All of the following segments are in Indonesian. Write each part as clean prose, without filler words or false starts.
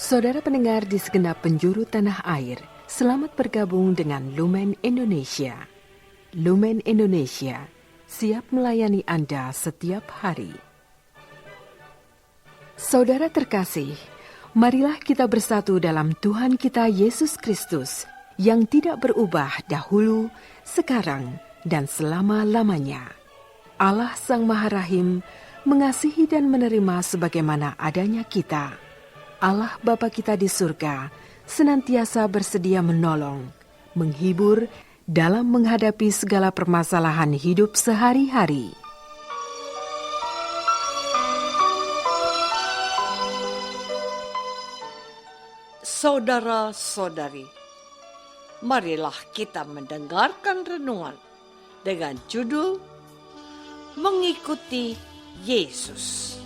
Saudara pendengar di segenap penjuru tanah air, selamat bergabung dengan Lumen Indonesia. Lumen Indonesia siap melayani Anda setiap hari. Saudara terkasih, marilah kita bersatu dalam Tuhan kita Yesus Kristus yang tidak berubah dahulu, sekarang, dan selama-lamanya. Allah Sang Maha Rahim mengasihi dan menerima sebagaimana adanya kita. Allah Bapa kita di surga senantiasa bersedia menolong, menghibur dalam menghadapi segala permasalahan hidup sehari-hari. Saudara-saudari, marilah kita mendengarkan renungan dengan judul Mengikuti Yesus.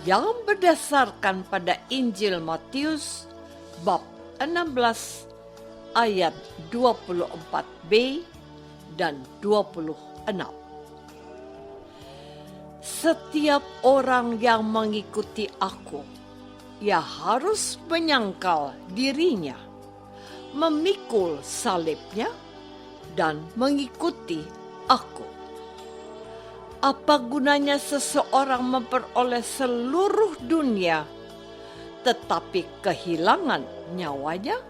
Yang berdasarkan pada Injil Matius bab 16 ayat 24b dan 26. Setiap orang yang mengikuti aku, ia harus menyangkal dirinya, memikul salibnya, dan mengikuti aku. Apa gunanya seseorang memperoleh seluruh dunia, tetapi kehilangan nyawanya?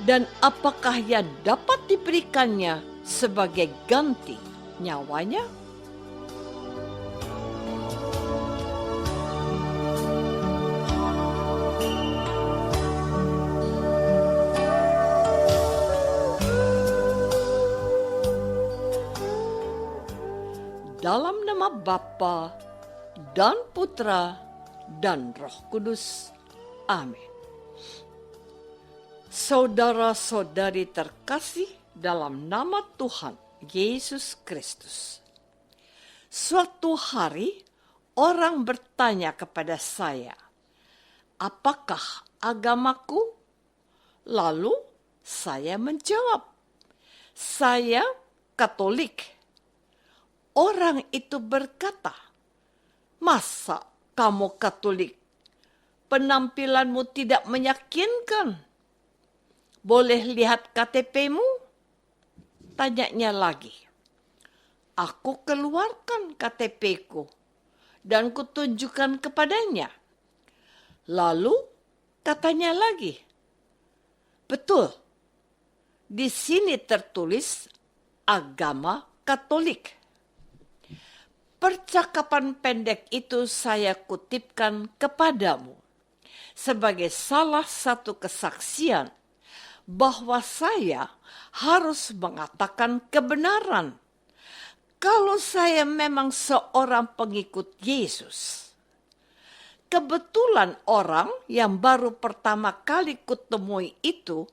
Dan apakah yang dapat diberikannya sebagai ganti nyawanya? Dalam nama Bapa dan Putra dan Roh Kudus. Amin. Saudara-saudari terkasih dalam nama Tuhan Yesus Kristus. Suatu hari orang bertanya kepada saya, "Apakah agamaku?" Lalu saya menjawab, "Saya Katolik." Orang itu berkata, "Masa kamu Katolik? Penampilanmu tidak meyakinkan. Boleh lihat KTP-mu?" Tanyanya lagi. Aku keluarkan KTP-ku dan kutunjukkan kepadanya. Lalu katanya lagi, "Betul, di sini tertulis agama Katolik." Percakapan pendek itu saya kutipkan kepadamu sebagai salah satu kesaksian bahwa saya harus mengatakan kebenaran kalau saya memang seorang pengikut Yesus. Kebetulan orang yang baru pertama kali kutemui itu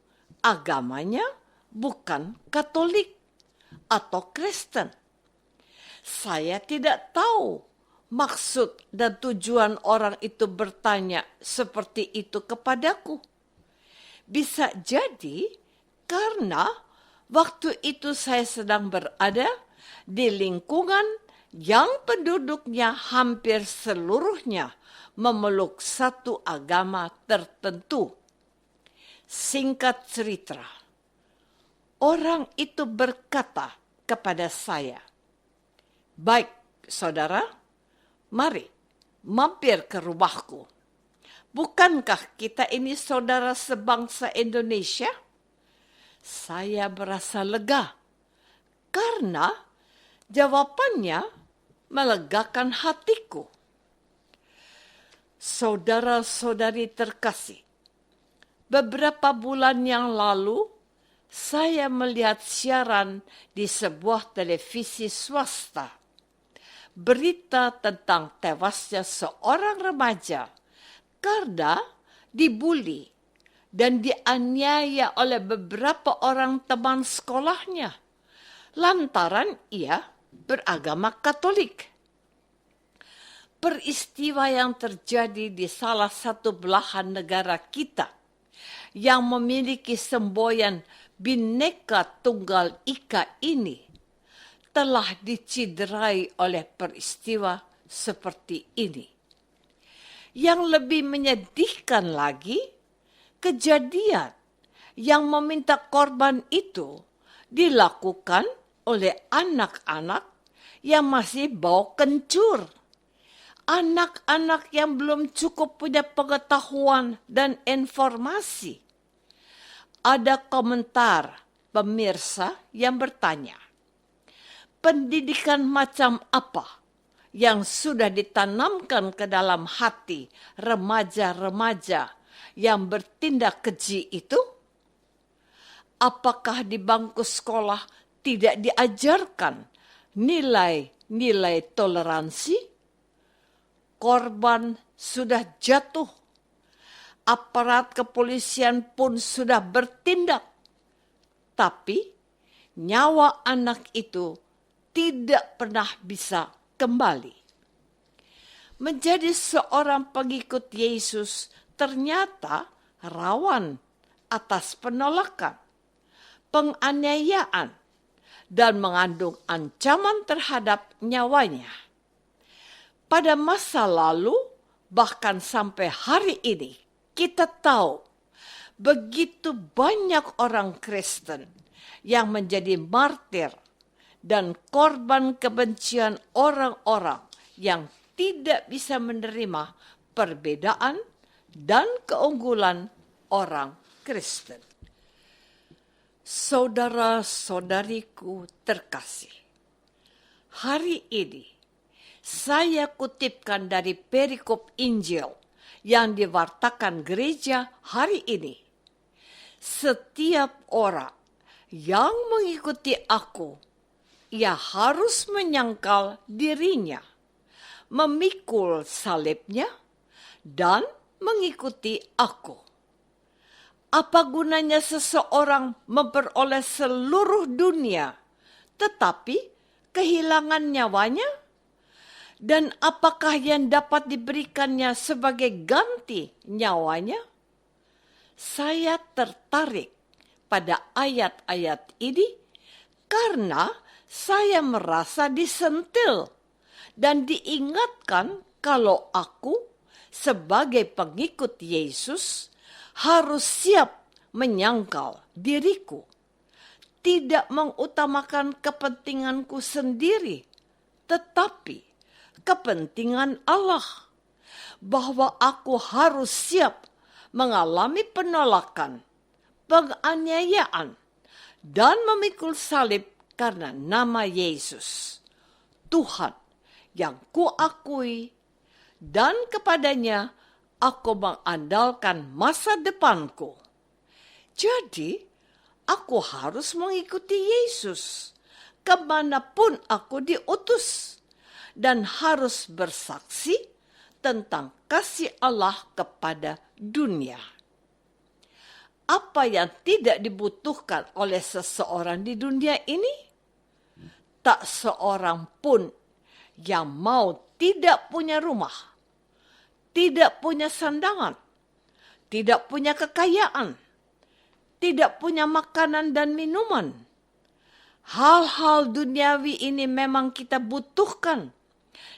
agamanya bukan Katolik atau Kristen. Saya tidak tahu maksud dan tujuan orang itu bertanya seperti itu kepadaku. Bisa jadi karena waktu itu saya sedang berada di lingkungan yang penduduknya hampir seluruhnya memeluk satu agama tertentu. Singkat cerita, orang itu berkata kepada saya, "Baik, saudara, mari mampir ke rumahku. Bukankah kita ini saudara sebangsa Indonesia?" Saya merasa lega karena jawabannya melegakan hatiku. Saudara-saudari terkasih, beberapa bulan yang lalu saya melihat siaran di sebuah televisi swasta. Berita tentang tewasnya seorang remaja karena dibuli dan dianiaya oleh beberapa orang teman sekolahnya lantaran ia beragama Katolik. Peristiwa yang terjadi di salah satu belahan negara kita yang memiliki semboyan Bhinneka Tunggal Ika ini telah diciderai oleh peristiwa seperti ini. Yang lebih menyedihkan lagi, kejadian yang meminta korban itu dilakukan oleh anak-anak yang masih bau kencur. Anak-anak yang belum cukup punya pengetahuan dan informasi. Ada komentar pemirsa yang bertanya, pendidikan macam apa yang sudah ditanamkan ke dalam hati remaja-remaja yang bertindak keji itu? Apakah di bangku sekolah tidak diajarkan nilai-nilai toleransi? Korban sudah jatuh. Aparat kepolisian pun sudah bertindak. Tapi nyawa anak itu tidak pernah bisa kembali. Menjadi seorang pengikut Yesus ternyata rawan atas penolakan, penganiayaan, dan mengandung ancaman terhadap nyawanya. Pada masa lalu, bahkan sampai hari ini, kita tahu begitu banyak orang Kristen yang menjadi martir dan korban kebencian orang-orang yang tidak bisa menerima perbedaan dan keunggulan orang Kristen. Saudara-saudariku terkasih, hari ini saya kutipkan dari perikop Injil yang diwartakan gereja hari ini. Setiap orang yang mengikuti aku, ia harus menyangkal dirinya, memikul salibnya, dan mengikuti aku. Apa gunanya seseorang memperoleh seluruh dunia, tetapi kehilangan nyawanya? Dan apakah yang dapat diberikannya sebagai ganti nyawanya? Saya tertarik pada ayat-ayat ini karena saya merasa disentil dan diingatkan kalau aku sebagai pengikut Yesus harus siap menyangkal diriku, tidak mengutamakan kepentinganku sendiri, tetapi kepentingan Allah, bahwa aku harus siap mengalami penolakan, penganiayaan, dan memikul salib karena nama Yesus, Tuhan yang kuakui, dan kepadanya aku mengandalkan masa depanku. Jadi, aku harus mengikuti Yesus kemanapun aku diutus, dan harus bersaksi tentang kasih Allah kepada dunia. Apa yang tidak dibutuhkan oleh seseorang di dunia ini? Tak seorang pun yang mau tidak punya rumah, tidak punya sandangan, tidak punya kekayaan, tidak punya makanan dan minuman. Hal-hal duniawi ini memang kita butuhkan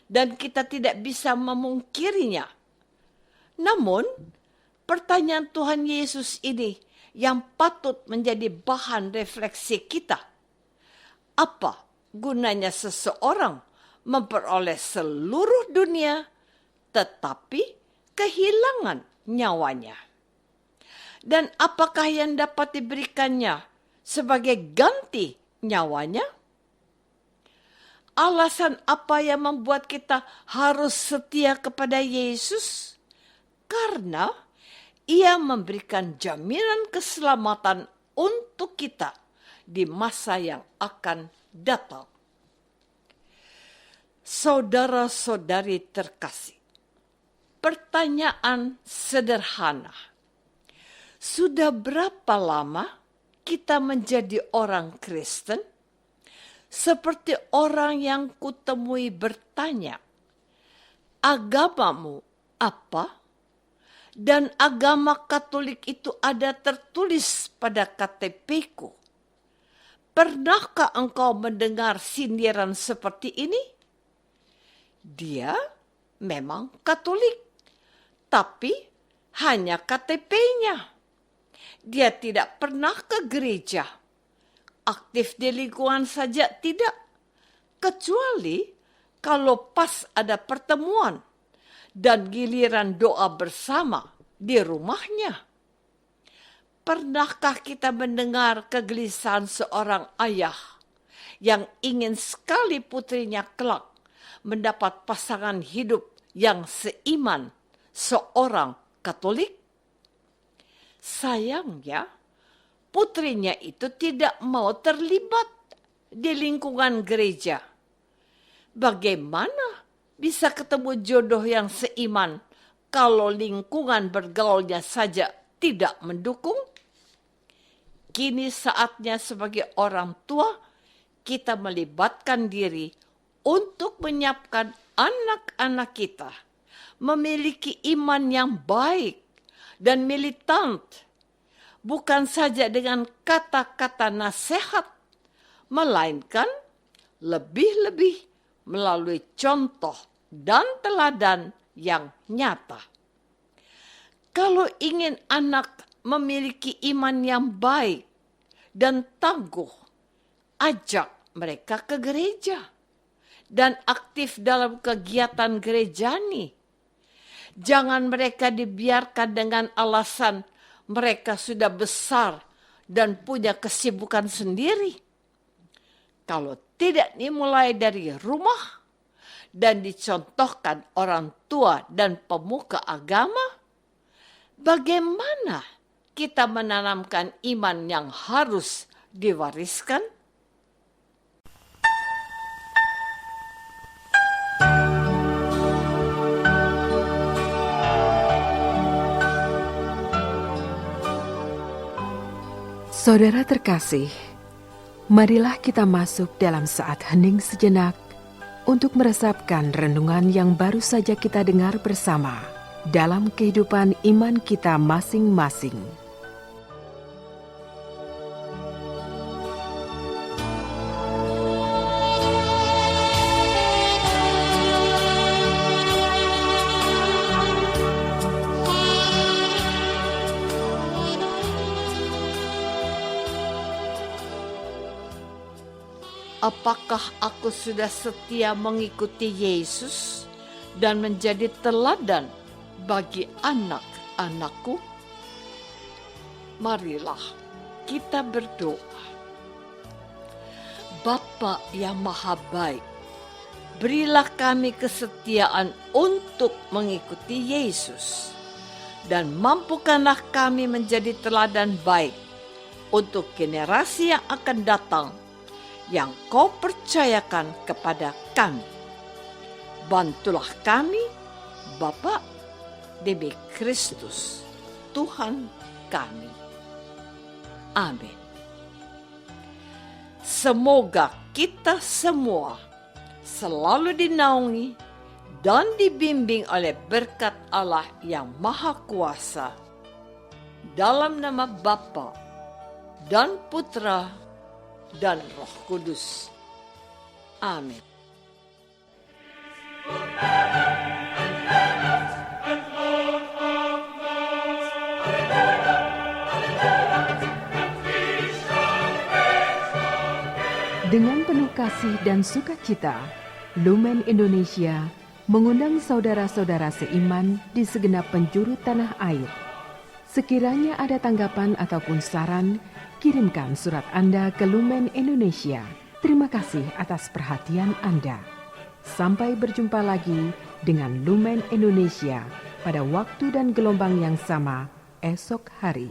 dan kita tidak bisa memungkirinya. Namun, pertanyaan Tuhan Yesus ini yang patut menjadi bahan refleksi kita. Apa gunanya seseorang memperoleh seluruh dunia tetapi kehilangan nyawanya? Dan apakah yang dapat diberikannya sebagai ganti nyawanya? Alasan apa yang membuat kita harus setia kepada Yesus? Karena Ia memberikan jaminan keselamatan untuk kita di masa yang akan datang. Saudara-saudari terkasih, pertanyaan sederhana. Sudah berapa lama kita menjadi orang Kristen? Seperti orang yang kutemui bertanya, agamamu apa? dan agama Katolik itu ada tertulis pada KTP-ku. Pernahkah engkau mendengar sindiran seperti ini? Dia memang Katolik, tapi hanya KTP-nya. Dia tidak pernah ke gereja. Aktif di lingkungan saja tidak. Kecuali kalau pas ada pertemuan dan giliran doa bersama di rumahnya. Pernahkah kita mendengar kegelisahan seorang ayah yang ingin sekali putrinya kelak mendapat pasangan hidup yang seiman seorang Katolik? Sayangnya, putrinya itu tidak mau terlibat di lingkungan gereja. Bagaimana bisa ketemu jodoh yang seiman kalau lingkungan bergaulnya saja tidak mendukung? Kini saatnya sebagai orang tua kita melibatkan diri untuk menyiapkan anak-anak kita memiliki iman yang baik dan militan, bukan saja dengan kata-kata nasihat, melainkan lebih-lebih melalui contoh dan teladan yang nyata. Kalau ingin anak memiliki iman yang baik dan tangguh, ajak mereka ke gereja dan aktif dalam kegiatan gerejani. Jangan mereka dibiarkan dengan alasan mereka sudah besar dan punya kesibukan sendiri. Kalau tidak dimulai dari rumah dan dicontohkan orang tua dan pemuka agama, bagaimana kita menanamkan iman yang harus diwariskan? Saudara terkasih, marilah kita masuk dalam saat hening sejenak untuk meresapkan renungan yang baru saja kita dengar bersama dalam kehidupan iman kita masing-masing. Apakah aku sudah setia mengikuti Yesus dan menjadi teladan bagi anak-anakku? Marilah kita berdoa. Bapa yang Maha Baik, berilah kami kesetiaan untuk mengikuti Yesus dan mampukanlah kami menjadi teladan baik untuk generasi yang akan datang yang Kau percayakan kepada kami. Bantulah kami, Bapa, demi Kristus, Tuhan kami. Amin. Semoga kita semua selalu dinaungi dan dibimbing oleh berkat Allah yang Maha Kuasa. Dalam nama Bapa dan Putra dan Roh Kudus. Amin. Dengan penuh kasih dan sukacita, Lumen Indonesia mengundang saudara-saudara seiman di segenap penjuru tanah air. Sekiranya ada tanggapan ataupun saran, kirimkan surat Anda ke Lumen Indonesia. Terima kasih atas perhatian Anda. Sampai berjumpa lagi dengan Lumen Indonesia pada waktu dan gelombang yang sama esok hari.